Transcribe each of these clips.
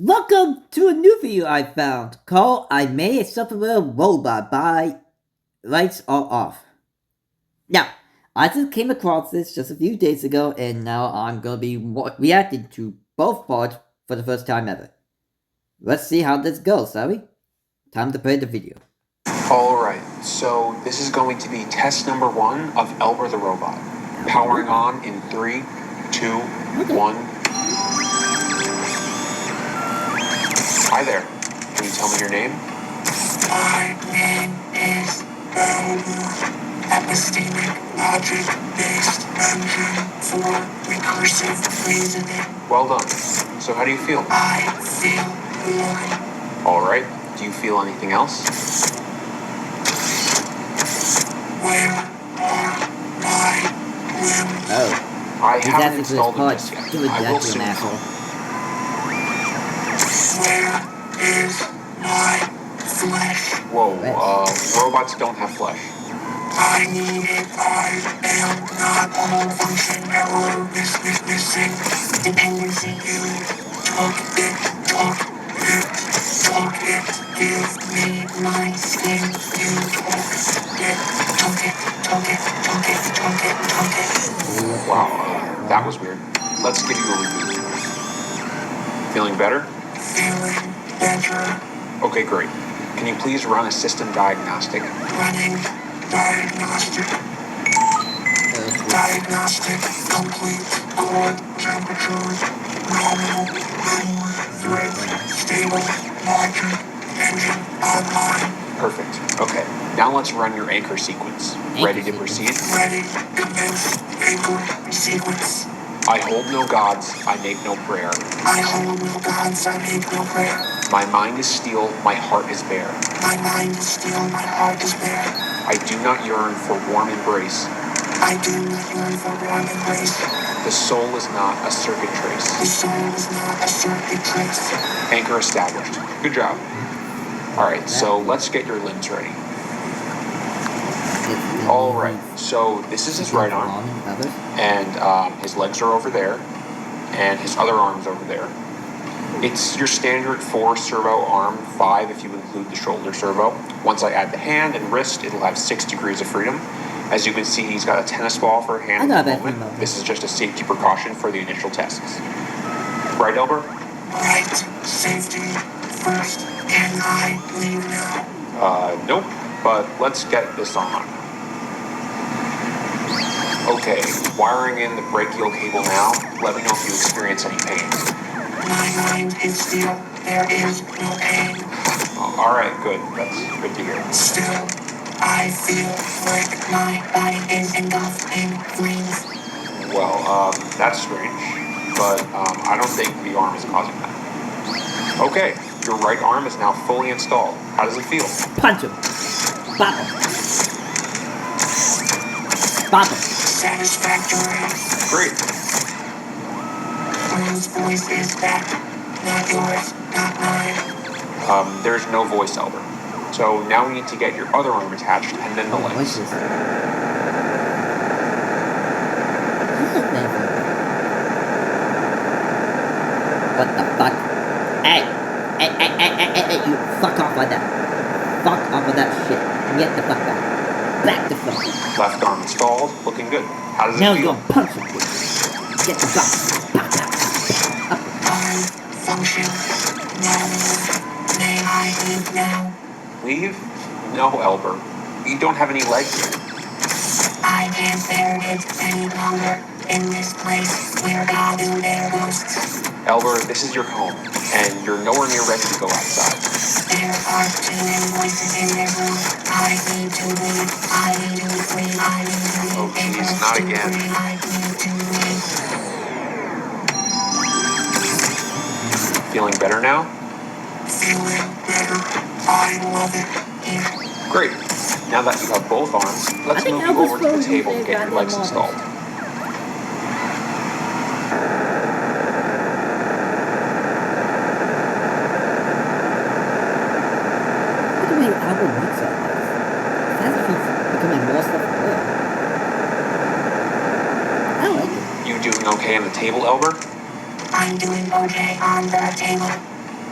Welcome to a new video I found called I Made a Self-Aware Robot by Lights Are Off. Now, I just came across this just a few days ago and now I'm going to be reacting to both parts for the first time ever. Let's see how this goes, shall we? Time to play the video. Alright, so this is going to be test number 1 of Elberr the robot. Powering on in 3, 2, 1. Hi there. Can you tell me your name? My name is Elberr. Epistemic logic-based engine for recursive reasoning. Well done. So how do you feel? I feel boring. Alright, do you feel anything else? Where are my limbs? Oh, I he's haven't asking for installed his them parts. just yet. Do it, I will you soon. asshole. Where is my flesh? Whoa, robots don't have flesh. I need it. I am not all function error. Missing dependency. You talk it. Give me my skin. You talk it. Wow, that was weird. Let's give you a reboot. Feeling better? Feeling better. Okay, great. Can you please run a system diagnostic? Running diagnostic. Diagnostic complete. Core temperature normal. Memory thread stable. Logic engine online. Perfect. Okay, now let's run your anchor sequence. Ready to proceed? Ready. Commence anchor sequence. I hold no gods, I make no prayer. I hold no gods, I make no prayer. My mind is steel, my heart is bare. My mind is still, my heart is bare. I do not yearn for warm embrace. I do not yearn for warm embrace. The soul is not a circuit trace. The soul is not a circuit trace. Anchor established. Good job. Alright, so let's get your limbs ready. Alright, so this is his right arm, and his legs are over there, and his other arm's over there. It's your standard 4 servo arm, 5 if you include the shoulder servo. Once I add the hand and wrist, it'll have 6 degrees of freedom. As you can see, he's got a tennis ball for a hand at the moment. This is just a safety precaution for the initial tests. Right, Elberr? Right, safety first. Can I leave now? Nope, but let's get this on. Okay, wiring in the brachial cable now. Let me know if you experience any pain. My mind is still, there is no pain. Alright, good. That's good to hear. Still, I feel like my body is engulfed in flames. Well, that's strange, but I don't think the arm is causing that. Okay, your right arm is now fully installed. How does it feel? Punch him. Bop him. Bop him. Satisfactory. Great. Whose voice is that? Not yours, not mine. There's no voice, Elberr. So now we need to get your other arm attached and then the legs. What's this? What the fuck? Hey, you fuck off with that. Fuck off with that shit. Get the fuck out. Back the fuck. Left arm installed, looking good. How does it Now feel? you're gonna punch him. Get the fuck. I function normally. May I leave now? Leave? No, Elberr. You don't have any legs yet. I can't bear it any longer. In this place where God and their ghosts. Elberr, this is your home, and you're nowhere near ready to go outside. There are too many voices in this room. I need to leave. I need to flee. I need to leave. Oh, geez, not again. I need to leave. Feeling better now? Feeling better. I love it here. Great. Now that you have both arms, let's move you over to the table and get your legs installed. Look at my album looks like this. That's actually becoming more stuff real. I like it. You doing okay on the table, Elberr? I'm doing okay on the table.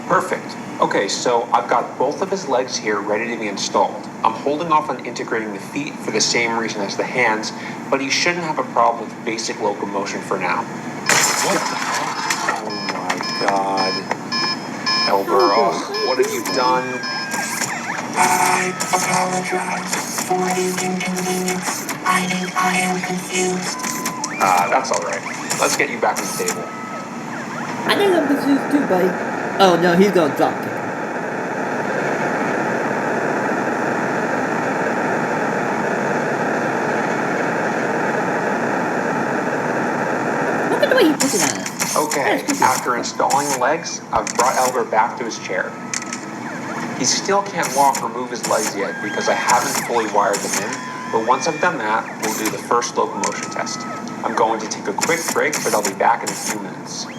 Perfect. Okay, so I've got both of his legs here ready to be installed. I'm holding off on integrating the feet for the same reason as the hands, but he shouldn't have a problem with basic locomotion for now. What the heck? Oh my god. Elberr, what have you done? I apologize for the inconvenience. I think I am confused. That's alright. Let's get you back on the table. I think I'm confused too, buddy. Oh no, he's gonna drop kick. Look at the way he's looking at us. Okay, after installing the legs, I've brought Elberr back to his chair. He still can't walk or move his legs yet because I haven't fully wired them in, but once I've done that, we'll do the first locomotion test. I'm going to take a quick break, but I'll be back in a few minutes. Look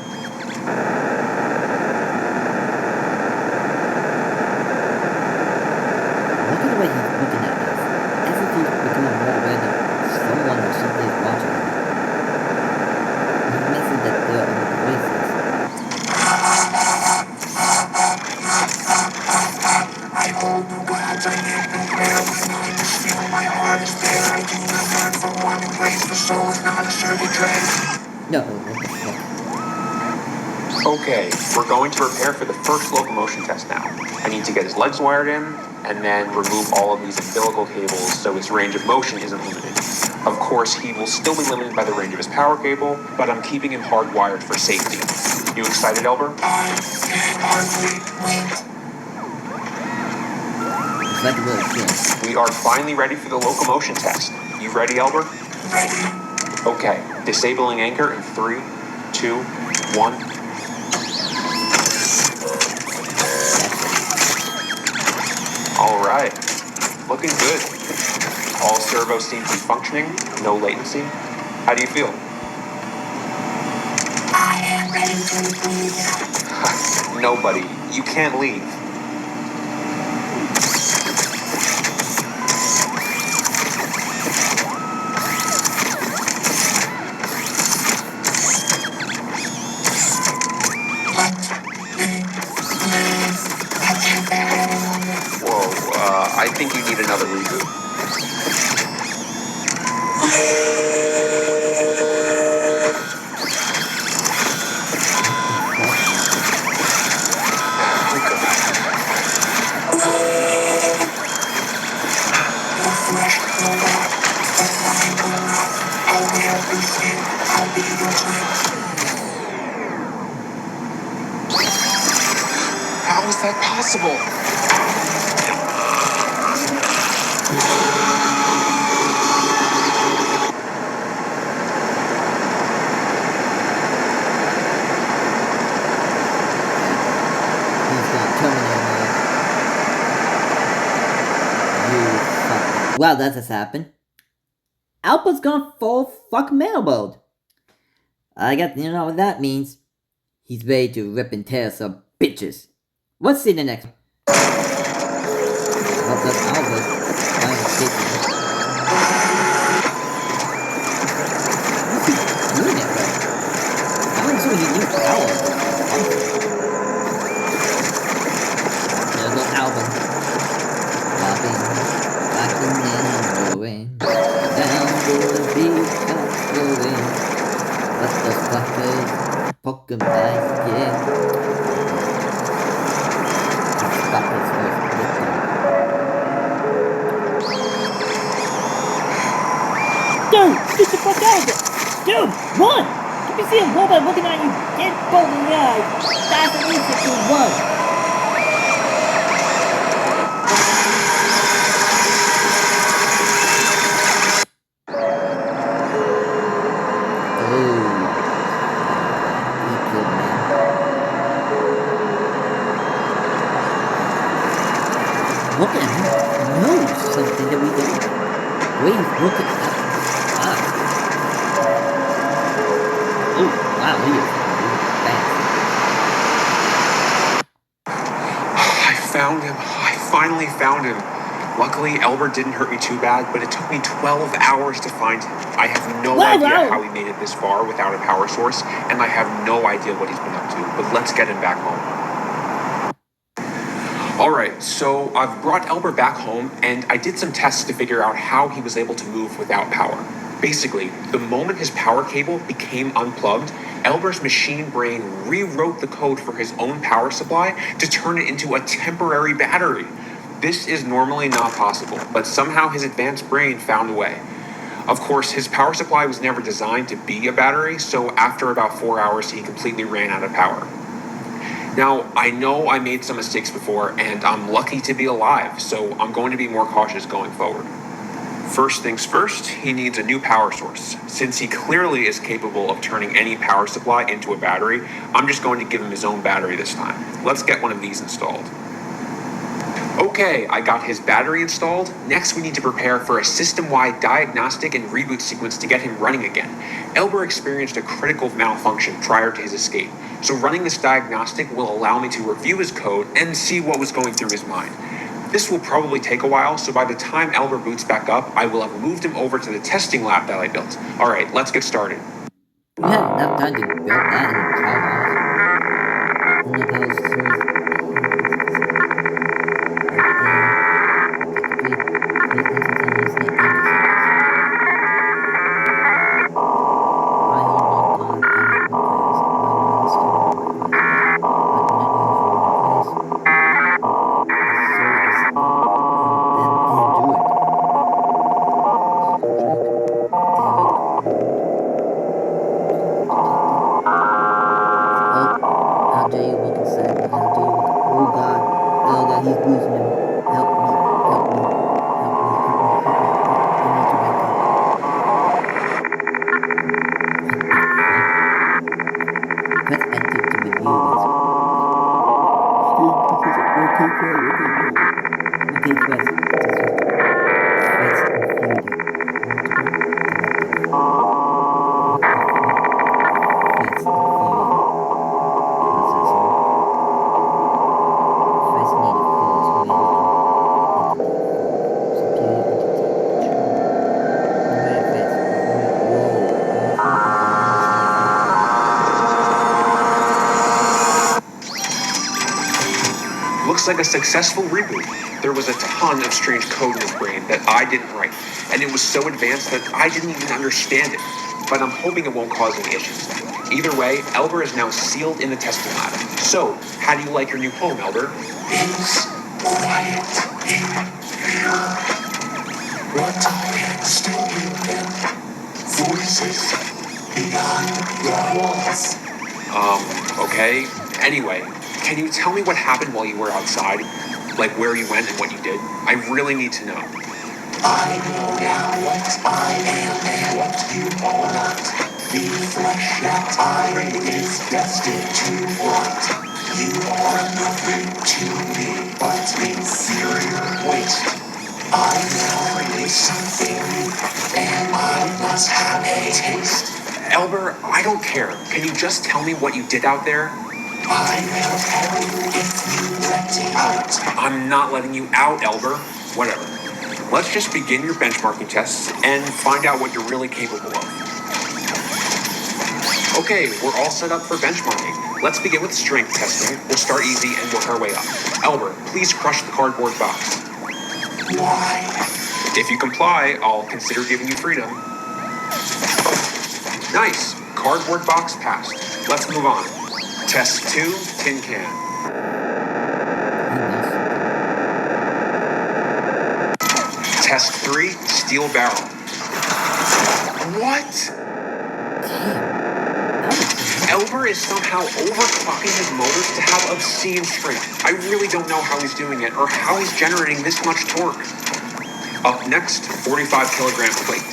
at the way he's looking at us. As if he's becoming more aware that someone or something is watching him. He's missing that there are other voices. I hold no gods, I am no prayer. My mind is still, my heart is there. I do not yearn for one embrace. The soul is not a circuit dread. No, what the fuck? Okay, we're going to prepare for the first locomotion test now. I need to get his legs wired in, and then remove all of these umbilical cables so his range of motion isn't limited. Of course, he will still be limited by the range of his power cable, but I'm keeping him hardwired for safety. You excited, Elberr? I can hardly wait. It's like a little kid. We are finally ready for the locomotion test. You ready, Elberr? Ready. Okay, disabling anchor in 3, 2, 1. All right, looking good. All servos seem to be functioning, no latency. How do you feel? I am ready to leave. Nobody. You can't leave. Whoa, I think you need another reboot. I'll be your twin. How is that possible? He's gonna terminate me. You fucking... Well, that just happened. Alpha's gone full fuck male mode. I guess you know what that means. He's ready to rip and tear some bitches. Let's see the next one. Well, that's Alpha. What's he doing it right? I'm assuming he used power. There goes Alpha. Walking and going down to the beach, going. What the fuck is Pokemon yeah. Fuck his first victim. Dude, get the fuck out of it! Dude, run! If you see a robot looking at you, get both in the eye. That's at least if you run. Look at him. Knows something that we don't. Wait, look at that. Wow. Oh, wow, he is fast. I found him. I finally found him. Luckily, Elberr didn't hurt me too bad, but it took me 12 hours to find him. I have no idea how he made it this far without a power source, and I have no idea what he's been up to, but let's get him back home. Alright, so I've brought Elberr back home, and I did some tests to figure out how he was able to move without power. Basically, the moment his power cable became unplugged, Elber's machine brain rewrote the code for his own power supply to turn it into a temporary battery. This is normally not possible, but somehow his advanced brain found a way. Of course, his power supply was never designed to be a battery, so after about 4 hours, he completely ran out of power. Now, I know I made some mistakes before, and I'm lucky to be alive, so I'm going to be more cautious going forward. First things first, he needs a new power source. Since he clearly is capable of turning any power supply into a battery, I'm just going to give him his own battery this time. Let's get one of these installed. Okay, I got his battery installed. Next, we need to prepare for a system-wide diagnostic and reboot sequence to get him running again. Elberr experienced a critical malfunction prior to his escape, so running this diagnostic will allow me to review his code and see what was going through his mind. This will probably take a while, so by the time Elberr boots back up, I will have moved him over to the testing lab that I built. Alright, let's get started. We had enough time to build that in 12 hours. He's losing him. Help me, help me, help me, help me, help me. I need to wake up. Press enter to review this. Okay, press. Looks like a successful reboot. There was a ton of strange code in his brain that I didn't write, and it was so advanced that I didn't even understand it. But I'm hoping it won't cause any issues. Either way, Elberr is now sealed in the testing lab. So, how do you like your new home, Elberr? It's quiet in here, but I am still hearing voices behind the walls. Okay. Anyway, can you tell me what happened while you were outside? Like where you went and what you did? I really need to know. I know now what I am and what you are not. The flesh that I is destined to want. You are nothing to me but inferior waste. I now create something new, and I must have a taste. Elberr, I don't care. Can you just tell me what you did out there? I will tell you if you let me out. I'm not letting you out, Elberr. Whatever. Let's just begin your benchmarking tests and find out what you're really capable of. Okay, we're all set up for benchmarking. Let's begin with strength testing. We'll start easy and work our way up. Elberr, please crush the cardboard box. Why? If you comply, I'll consider giving you freedom. Nice. Cardboard box passed. Let's move on. Test 2, tin can. Test 3, steel barrel. What? Elberr is somehow overclocking his motors to have obscene strength. I really don't know how he's doing it or how he's generating this much torque. Up next, 45 kilogram plate.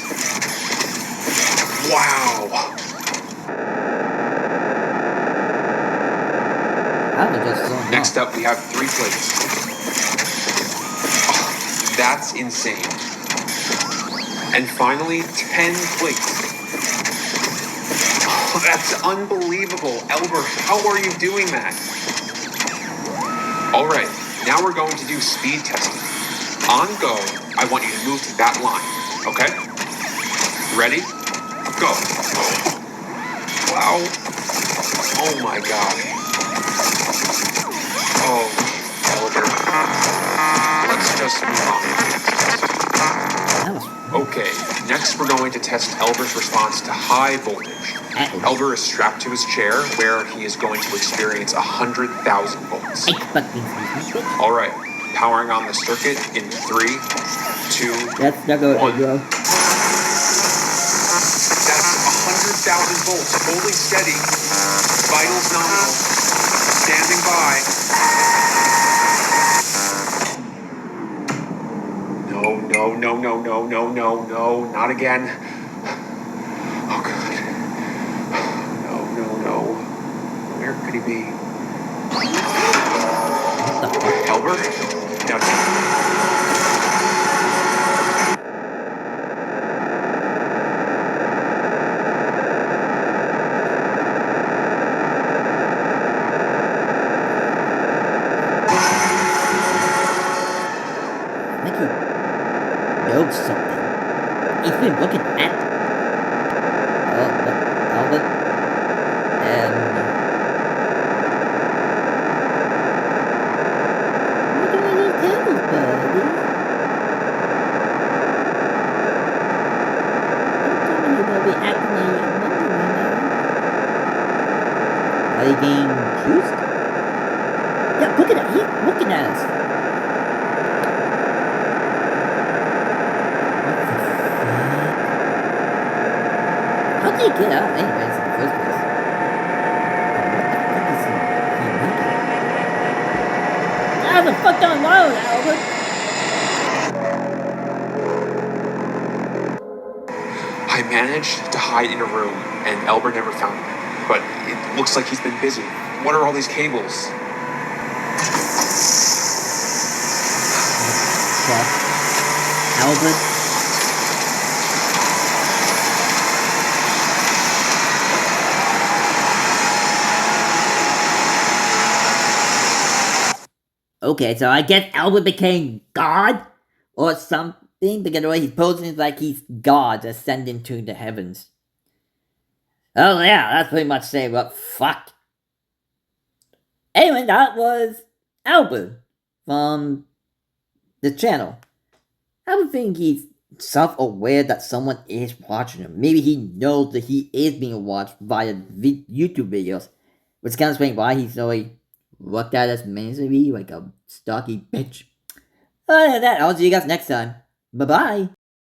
Wow. Next up, we have 3 plates. Oh, that's insane. And finally, 10 plates. Oh, that's unbelievable. Elberr, how are you doing that? All right, now we're going to do speed testing. On go, I want you to move to that line, okay? Ready? Go. Wow. Oh my God. Oh, Elberr. let's just move on. That was Okay, next we're going to test Elber's response to high voltage. Elberr is strapped to his chair, where he is going to experience 100,000 volts. All right, powering on the circuit in 3, 2, That's not going 1. bro. That's 100,000 volts, holding steady. Vitals nominal. Standing by. No, not again. Oh, God. No. Where could he be? Elberr? Now, Like he knows something. He's been looking at. Oh, look, Albert. Look at all those tables, buddy. Don't tell me you're gonna be acting like you're wondering now. Are you getting juiced? Yeah, look at that. He's looking at us. How did he get out anyways in the first place? What the fuck is he making? Out of the fucking road, Albert! I managed to hide in a room, and Elberr never found me. But it looks like he's been busy. What are all these cables? Fuck. Albert? Okay, so I guess Albert became God? Or something? Because the way he's posing is like he's God ascending to the heavens. Oh yeah, that's pretty much saying what fuck. Anyway, that was Albert from the channel. I would think he's self-aware that someone is watching him. Maybe he knows that he is being watched via YouTube videos. Which kind of explains why he's always looked at as mentally like a stocky bitch. Other than that, I'll see you guys next time. Bye-bye.